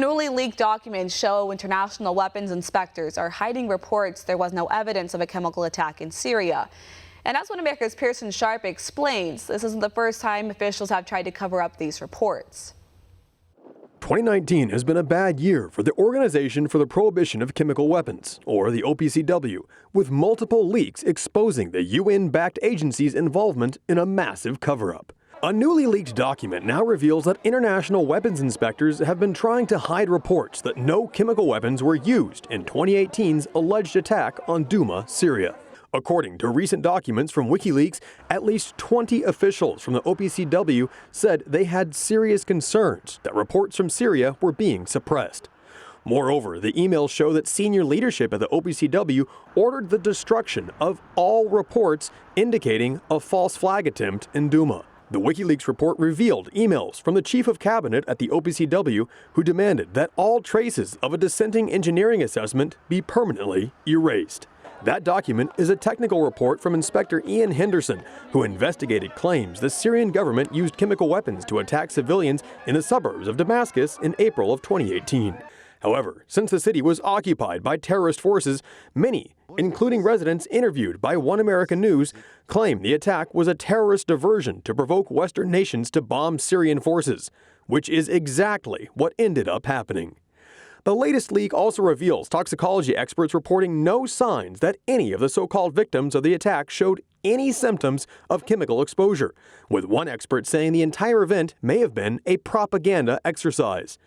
Newly leaked documents show international weapons inspectors are hiding reports there was no evidence of a chemical attack in Syria. And as One America's Pearson explains, this isn't the first time officials have tried to cover up these reports. 2019 has been a bad year for the Organization for the Prohibition of Chemical Weapons, or the OPCW, with multiple leaks exposing the UN-backed agency's involvement in a massive cover-up. A newly leaked document now reveals that international weapons inspectors have been trying to hide reports that no chemical weapons were used in 2018's alleged attack on Douma, Syria. According to recent documents from WikiLeaks, at least 20 officials from the OPCW said they had serious concerns that reports from Syria were being suppressed. Moreover, the emails show that senior leadership at the OPCW ordered the destruction of all reports indicating a false flag attempt in Douma. The WikiLeaks report revealed emails from the chief of cabinet at the OPCW who demanded that all traces of a dissenting engineering assessment be permanently erased. That document is a technical report from Inspector Ian Henderson, who investigated claims the Syrian government used chemical weapons to attack civilians in the suburbs of Damascus in April of 2018. However, since the city was occupied by terrorist forces, many, including residents interviewed by One American News, claim the attack was a terrorist diversion to provoke Western nations to bomb Syrian forces, which is exactly what ended up happening. The latest leak also reveals toxicology experts reporting no signs that any of the so-called victims of the attack showed any symptoms of chemical exposure, with one expert saying the entire event may have been a propaganda exercise.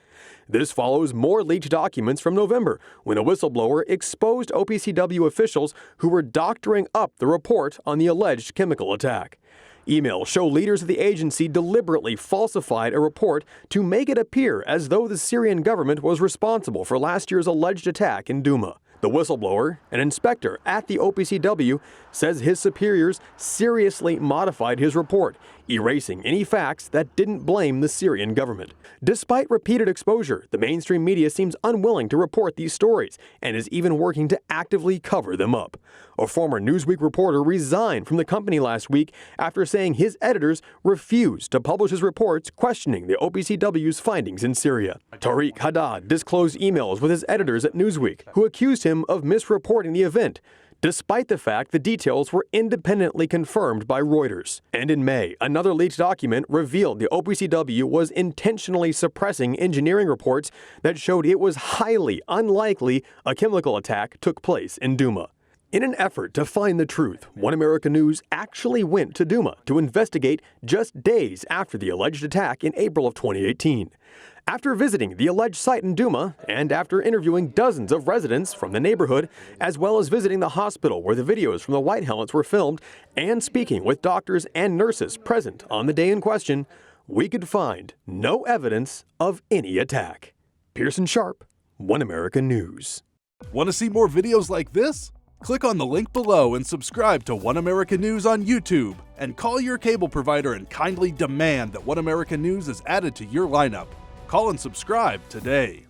This follows more leaked documents from November, when a whistleblower exposed OPCW officials who were doctoring up the report on the alleged chemical attack. Emails show leaders of the agency deliberately falsified a report to make it appear as though the Syrian government was responsible for last year's alleged attack in Douma. The whistleblower, an inspector at the OPCW, says his superiors seriously modified his report, erasing any facts that didn't blame the Syrian government. Despite repeated exposure, the mainstream media seems unwilling to report these stories and is even working to actively cover them up. A former Newsweek reporter resigned from the company last week after saying his editors refused to publish his reports questioning the OPCW's findings in Syria. Tariq Haddad disclosed emails with his editors at Newsweek, who accused him of misreporting the event, despite the fact the details were independently confirmed by Reuters. And in May, another leaked document revealed the OPCW was intentionally suppressing engineering reports that showed it was highly unlikely a chemical attack took place in Douma. In an effort to find the truth, One American News actually went to Douma to investigate just days after the alleged attack in April of 2018. After visiting the alleged site in Douma, and after interviewing dozens of residents from the neighborhood, as well as visiting the hospital where the videos from the White Helmets were filmed, and speaking with doctors and nurses present on the day in question, we could find no evidence of any attack. Pearson Sharp, One American News. Want to see more videos like this? Click on the link below and subscribe to One American News on YouTube, and call your cable provider and kindly demand that One American News is added to your lineup. Call and subscribe today.